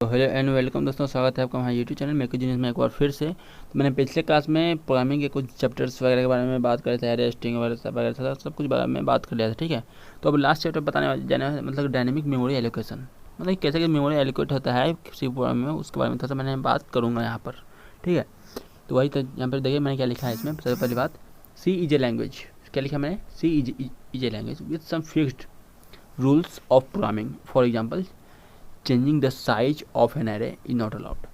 तो hello and welcome दोस्तों, स्वागत है आपका हमारे यूट्यूब चैनल मेक जीनियस में एक बार फिर से। तो मैंने पिछले क्लास में प्रोग्रामिंग के कुछ चैप्टर्स वगैरह के बारे में बात करे थे, एरे स्ट्रिंग वगैरह सब कुछ बारे में बात कर लिया था। ठीक है, तो अब लास्ट चैप्टर बताने जाना है, मतलब डायनेमिक मेमोरी एलोकेशन, मतलब कैसे कि मेमोरी एलोकेट होता है किसी प्रोग्राम में, उसके बारे में थोड़ा सा मैंने बात करूँगा यहाँ पर। ठीक है, तो वही तो यहाँ पर देखिए मैंने क्या लिखा है इसमें। सबसे पहली बात, सी इज ए लैंग्वेज। क्या लिखा मैंने? C is a language with some fixed rules of programming. For example, changing the size of an array is not allowed.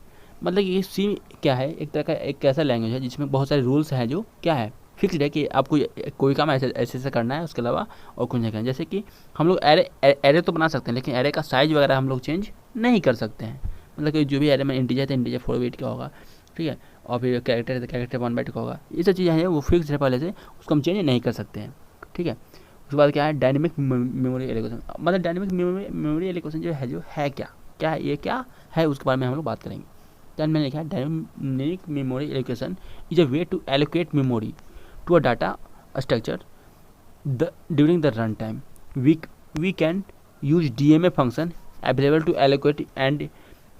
मतलब ये सी क्या है, एक तरह का एक ऐसा लैंग्वेज है जिसमें बहुत सारे रूल्स हैं जो क्या है, फिक्स्ड है कि आपको कोई काम ऐसे ऐसे करना है, उसके अलावा और कुछ नहीं करना। जैसे कि हम लोग एरे तो बना सकते हैं, लेकिन एरे का साइज वगैरह हम लोग चेंज नहीं कर सकते हैं। मतलब कि जो भी एरे में इंटीजर है, इंटीजर 4 बिट का होगा, ठीक है, और फिर कैरेक्टर है तो कैरेक्टर 1 बाइट का होगा। ये सब चीज़ें हैं वो फिक्स है पहले से, उसको हम चेंज नहीं कर सकते हैं। ठीक है, उसके बाद क्या है, डायनेमिक मेमोरी एलोकेशन। मतलब डायनेमिक मेमोरी एलोकेशन जो है क्या है, ये क्या है, उसके बारे में हम लोग बात करेंगे। दैन मैंने लिखा है, dynamic memory allocation is a way to allocate memory to a data structure during the run time. We can use DMA function available to allocate and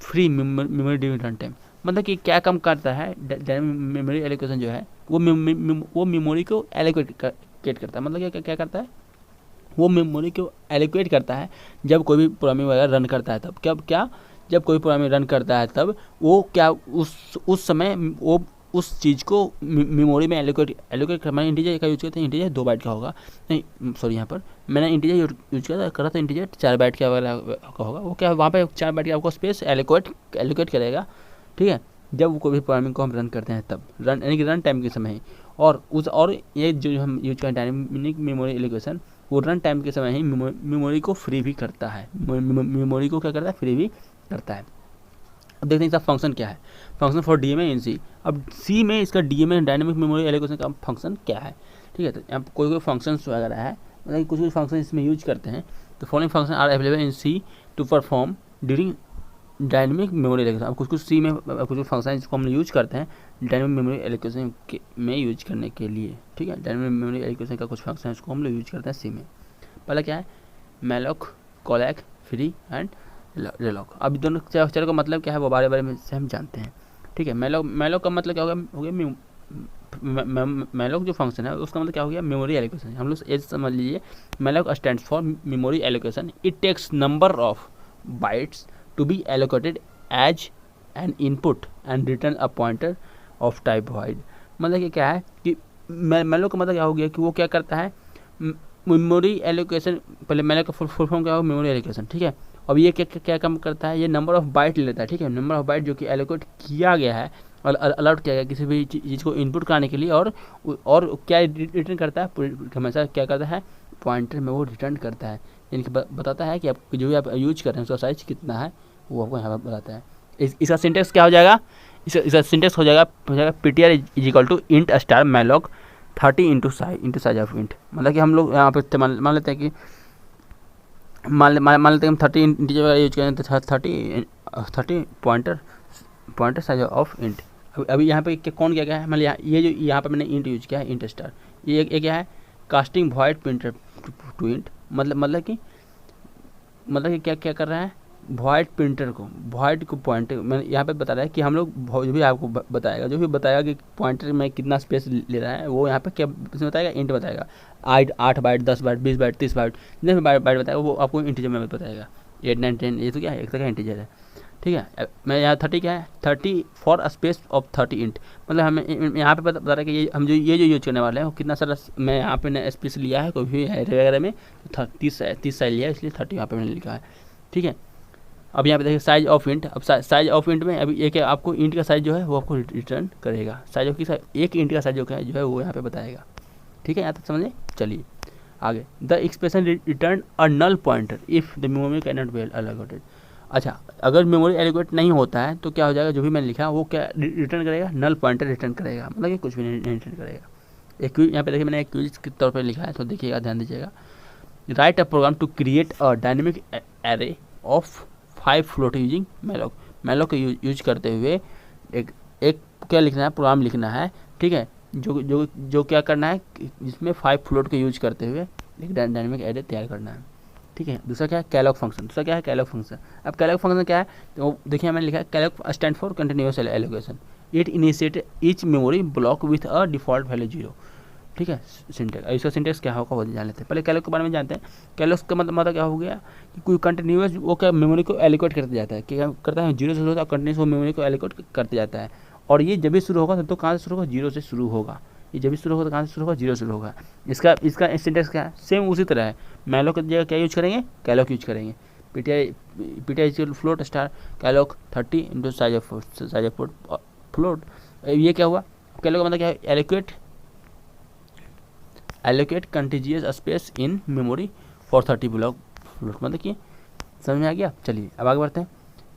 free memory during run time. मतलब कि क्या काम करता है dynamic memory allocation जो है, वो memory को एलोकेट करता है। मतलब क्या करता है, वो मेमोरी को एलोकेट करता है जब कोई भी प्रोग्रामिंग वगैरह रन करता है तब। जब कोई प्रोग्रामिंग रन करता है तब वो क्या उस समय वो उस चीज़ को मेमोरी में एलोकेट कर। मैंने इंटीजर का यूज़ किया था, इंटीजर 2 बाइट का होगा, नहीं सॉरी, यहाँ पर मैंने इंटीजर यूज करा था, इंटीजर 4 बाइट का वगैरह का होगा। वो क्या वहाँ पे 4 बाइट का आपको स्पेस एलोकेट करेगा। ठीक है, जब कोई भी प्रोग्रामिंग को हम रन करते हैं तब, यानी कि रन टाइम के समय ही। और ये जो हम यूज करें डायनेमिक मेमोरी एलोकेशन, वो रन टाइम के समय ही मेमोरी को फ्री भी करता है। मेमोरी को क्या करता है, फ्री भी करता है। अब देखते हैं इसका फंक्शन क्या है। फंक्शन फॉर DMA इन सी। अब सी में इसका DMA डायनेमिक मेमोरी एलोकेशन का फंक्शन क्या है। ठीक है, तो यहाँ कोई फंक्शन वगैरह है, मतलब कुछ फंक्शन इसमें यूज करते हैं। तो following function are available in C to perform during dynamic memory allocation. अब कुछ सी में कुछ फंक्शन है जिसको हम यूज करते हैं डायनेमिक मेमोरी एलोकेशन में यूज करने के लिए। ठीक है, डायनेमिक मेमोरी एलोकेशन का कुछ फंक्शन है उसको हम लोग यूज करते हैं सी में। पहला क्या है, मैलॉक, कॉलैक, फ्री एंड रेलॉक। अब दोनों चर का मतलब क्या है वो बारे में से हम जानते हैं। ठीक है, मैलॉक का मतलब क्या हो गया मैलॉक जो फंक्शन है उसका मतलब क्या हो गया, मेमोरी एलोकेशन। हम लोग ये समझ लीजिए, malloc stands for memory allocation. It takes number of bytes to be allocated as an input and return a pointer of type void। मतलब कि क्या है कि मैलो का मतलब क्या हो गया कि वो क्या करता है, मेमोरी एलोकेशन। पहले मैलो का फुल फॉर्म क्या होगा, मेमोरी एलोकेशन। ठीक है, अब ये क्या काम करता है, ये नंबर ऑफ बाइट लेता है। ठीक है, नंबर ऑफ बाइट जो कि एलोकेट किया गया है और अलाउड किया गया किसी भी चीज़ को इनपुट करने के लिए, और क्या रिटर्न करता है, हमेशा क्या करता है, पॉइंटर में वो रिटर्न करता है। यानी कि बताता है कि आप जो भी आप यूज कर रहे हैं उसका साइज कितना है, वो आपको यहाँ पर बताता है। इसका सिंटेक्स क्या हो जाएगा, इसका सिंटेक्स हो जाएगा PTR is equal to int star malloc 30 into size of int. मतलब कि हम लोग यहाँ पे मान लेते हैं कि मान लेते हैं हम 30 इंटीजर वगैरह यूज करें तो 30 पॉइंटर साइज ऑफ इंट। अभी यहाँ पे कौन क्या है, मतलब ये जो यहाँ पर मैंने इंट यूज किया है, इंट स्टार। ये क्या है, casting void pointer to int. मतलब कि क्या कर रहा है, वॉइड प्रिंटर को, वॉइड को पॉइंटर मैंने यहाँ पे बता रहा है कि हम लोग जो भी आपको बताएगा कि पॉइंटर में कितना स्पेस ले रहा है, वो यहाँ पे क्या बताएगा, इंट बताएगा। 8 बाइट, 10 बाइट, 20 बाइट, 30 बाइट, जितने भी बाइट बताएगा वो आपको इंटीजर में बताएगा। 8, 9, 10, ये तो क्या है, एक तरह का इंटीजर है। ठीक है, मैं यहाँ 30 क्या है, 30 for a space of 30 int. मतलब हमें यहाँ पे बता रहा है कि ये जो यूज करने वाले हैं वो कितना सारा, मैं यहाँ पे स्पेस लिया है कोई भी एरे वगैरह में, तो 30 साइज लिया है, इसलिए 30 यहाँ पे मैंने लिखा है। ठीक है, अब यहाँ पे देखिए साइज ऑफ इंट। अब साइज ऑफ इंट में अभी एक आपको इंट का साइज जो है वो आपको रिटर्न करेगा। साइज ऑफ की एक इंट का साइज जो है वो यहाँ पे बताएगा। ठीक है, यहाँ तक समझे। चलिए आगे, the expression return a null pointer if the memory can not be allocated. अच्छा, अगर मेमोरी एलोकेट नहीं होता है तो क्या हो जाएगा, जो भी मैंने लिखा वो क्या रिटर्न करेगा, नल पॉइंटर रिटर्न करेगा। मतलब कि कुछ भी नहीं रिटर्न करेगा। एक यहाँ पे देखिए मैंने एक क्विज के तौर पर लिखा है, तो देखिएगा, ध्यान दीजिएगा। Write a program to create a dynamic array of 5 float using malloc को यूज करते हुए एक क्या लिखना है, प्रोग्राम लिखना है। ठीक है, जो क्या करना है, जिसमें 5 फ्लोट को यूज करते हुए एक डायनेमिक एरे तैयार करना है। ठीक है। दूसरा क्या है, कैलॉग फंक्शन। दूसरा क्या है, कैलॉग फंक्शन। अब कैलॉग फंक्शन क्या है, तो देखिए मैंने लिखा है Kellogg stand for continuous allocation, it initiate each memory block with a default value 0। ठीक है, सिंटेक्स। इसका सिंटेक्स क्या होगा वो जान लेते हैं। पहले कैलॉग के बारे में जानते हैं। कैलॉग का मतलब क्या हो गया कि कोई कंटिन्यूअस वो क्या मेमोरी को एलोकेट करते जाता है, क्या करता है, 0 से शुरू होता है, कंटिन्यूस वो मेमोरी को एलोकेट करते जाता है। और ये जब भी शुरू होगा तो कहाँ से शुरू होगा, 0 से शुरू होगा। ये जब भी शुरू होगा तो कहाँ से शुरू होगा, 0 से शुरू होगा। इसका सिंटेक्स क्या है, सेम उसी तरह है। मैलोक की जगह क्या यूज करेंगे, कैलॉग यूज करेंगे। PTI float star Kellogg 30 into size of float. ये क्या हुआ, कैलॉग का मतलब क्या है, allocate continuous space in memory for 30 block float. मतलब कि समझ में आ गया। चलिए अब आगे बढ़ते हैं।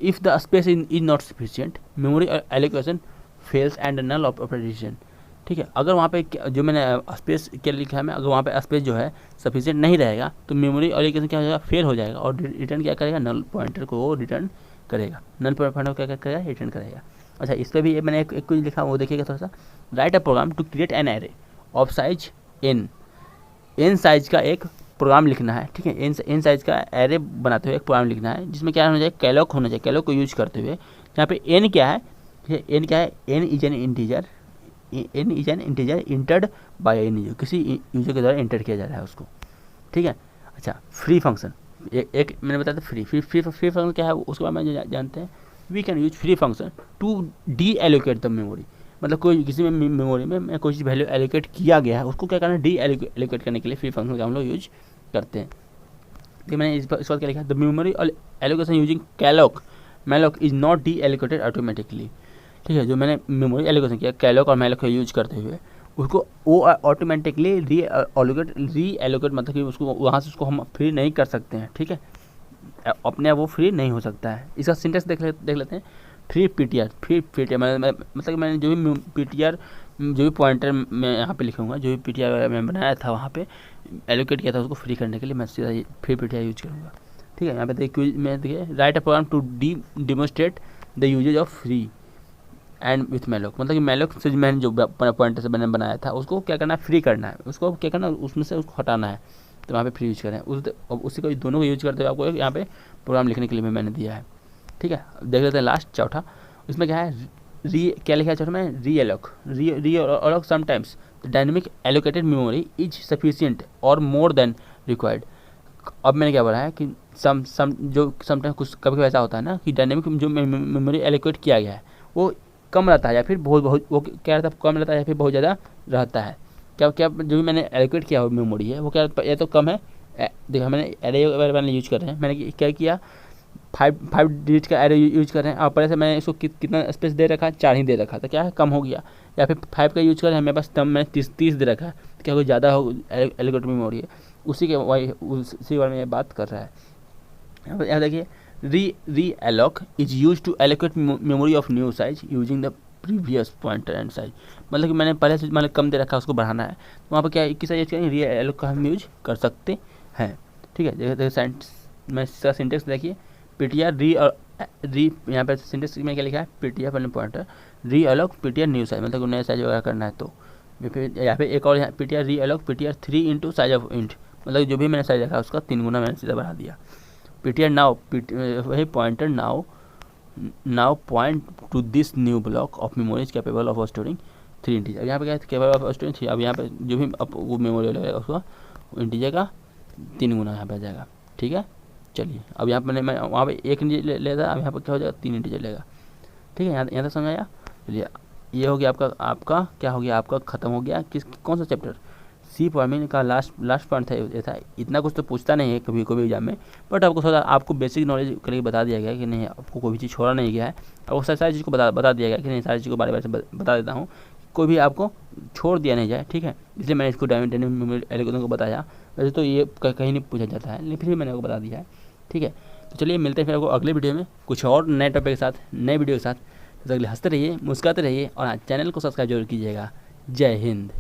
If the space is not sufficient memory allocation fails and null operation. ठीक है, अगर वहाँ पे जो मैंने स्पेस क्या लिखा है मैं, अगर वहाँ पे स्पेस जो है सफिशिएंट नहीं रहेगा तो मेमोरी एलोकेशन क्या हो जाएगा, फेल हो जाएगा और रिटर्न क्या करेगा, नल पॉइंटर को वो रिटर्न करेगा। नल पॉइंटर को क्या करेगा, रिटर्न करेगा। अच्छा, इस पर भी मैंने एक कुछ लिखा वो देखिएगा थोड़ा सा। Write a program to create an array of size N size का एक प्रोग्राम लिखना है। ठीक है, एन साइज का एरे बनाते हुए एक प्रोग्राम लिखना है जिसमें क्या होना चाहिए, कैलॉग होना चाहिए। कैलॉग को यूज करते हुए यहाँ पे एन क्या है, एन क्या है, N is an integer, N is an integer entered by an user, किसी यूजर के द्वारा इंटर किया जा रहा है उसको। ठीक है। अच्छा, फ्री फंक्शन एक मैंने बताया था, फ्री फंक्शन क्या है उसके बारे में जानते हैं। We can use free function to deallocate the memory. मतलब कोई किसी में मेमोरी में कोई चीज़ वैल्यू एलोकेट किया गया है उसको क्या करना है, डी एलोकेट करने के लिए फ्री फंक्शन का हम लोग यूज करते हैं। तो मैंने इस बात क्या लिखा, the memory allocation using Kellogg malloc is not D allocated automatically. ठीक है, जो मैंने मेमोरी एलोकेशन किया कैलॉग और मैलॉक का यूज करते हुए उसको वो ऑटोमेटिकली री एलोकेट मतलब कि उसको वहाँ से उसको हम फ्री नहीं कर सकते हैं। ठीक है, अपने आप वो फ्री नहीं हो सकता है। इसका सिंटेक्स देख लेते हैं। फ्री पीटीआर मतलब मैंने जो भी पीटीआर जो भी पॉइंटर मैं यहाँ पे लिखूँगा, जो भी पीटीआर मैं बनाया था वहाँ पे एलोकेट किया था उसको फ्री करने के लिए मैं सीधा फ्री पीटीआर यूज करूँगा। ठीक है, यहाँ पे देखिए write a program to demonstrate the usage of free and with malloc. मतलब कि मैलॉक से मैंने जो पॉइंटर से मैंने बनाया था उसको क्या करना है, फ्री करना है, उसको क्या करना है, उसमें से उसको हटाना है। तो वहाँ पे फ्री यूज करें उसी को दोनों को यूज करते हुए आपको यहाँ पे प्रोग्राम लिखने के लिए मैंने दिया है। ठीक है, देख लेते हैं लास्ट चौथा। इसमें क्या है, क्या लिखा है चौथा में, री alloc sometimes the dynamic allocated memory is sufficient और मोर देन रिक्वायर्ड। अब मैंने क्या बोला है कि समटाइम्स कुछ कभी ऐसा होता है ना कि डायनेमिक जो मेमोरी एलोकेट किया गया है वो कम रहता है या फिर बहुत वो क्या रहता है, कम रहता है या फिर बहुत ज़्यादा रहता है। क्या जो भी मैंने एलोकेट किया हुआ मेमोरी है वो क्या या तो कम है। देखो मैंने एरे मैंने यूज कर रहे हैं, मैंने क्या किया, 5 डिजिट का एरे यूज कर रहे हैं और पहले से मैंने इसको कितना स्पेस दे रखा है, 4 ही दे रखा था, क्या है कम हो गया। या फिर 5 का यूज कर रहे हैं, मेरे पास तब मैंने 30 दे रखा है, तो क्या कोई ज़्यादा हो एलोकेट मेमोरी है, उसी बारे में ये बात कर रहा है। यहाँ देखिए realloc is use to allocate memory of new size using the previous pointer and size. मतलब कि मैंने पहले से मतलब कम दे रखा है उसको बढ़ाना है, तो वहाँ पर क्या किस यूज करेंगे, री एलोक का हम यूज कर सकते हैं। ठीक है, देखिए मैं इसका सिंटेक्स देखिए, पीटीआर री यहाँ पे सिंटेक्स में क्या लिखा है, पीटीआर पहले पॉइंटर री एलोक पीटीआर न्यू साइज, मतलब नया साइज वगैरह करना है। तो फिर यहाँ पे एक और पीटीआर री alloc PTR 3 into size of int, मतलब जो भी मैंने साइज रखा उसका 3 गुना मैंने सीधा बढ़ा दिया। पीटीआर नाउ वही pointer now point two this new block of memory is capable of storing 3 integer. अब यहाँ पे क्या है, कैपेबल ऑफ स्टोरिंग 3। अब यहाँ पे जो भी अब वो मेमोरी लगेगा उसका इंटीजर का 3 गुना यहाँ पे आ जाएगा। ठीक है, चलिए अब यहाँ पर मैं वहाँ पे 1 इंटीजर लेता, अब यहाँ पर क्या हो जाएगा, 3 इंटीजर लेगा। ठीक है, यहाँ तक समझ आया। चलिए ये हो गया आपका क्या हो गया, आपका ख़त्म हो गया कौन सा चैप्टर, सी प्रोग्रामिंग का लास्ट पॉइंट था ये था। इतना कुछ तो पूछता नहीं है कभी कोई एग्जाम में, बट आपको थोड़ा आपको बेसिक नॉलेज करके बता दिया गया कि नहीं, आपको कोई भी चीज़ छोड़ा नहीं गया है, आपको सारी चीज़ को बता दिया गया कि नहीं, सारी चीज़ को बारे में बता देता हूँ, कोई भी आपको छोड़ दिया नहीं जाए। ठीक है, इसलिए मैंने इसको डायनेमिक मेमोरी एल्गोरिथम को बताया। वैसे तो ये कहीं नहीं पूछा जाता है, लेकिन फिर भी मैंने आपको बता दिया है। ठीक है, तो चलिए मिलते हैं फिर आपको अगले वीडियो में कुछ और नए टॉपिक के साथ, नए वीडियो के साथ। तो अगले हंसते रहिए, मुस्कुराते रहिए और चैनल को सब्सक्राइब जरूर कीजिएगा। जय हिंद।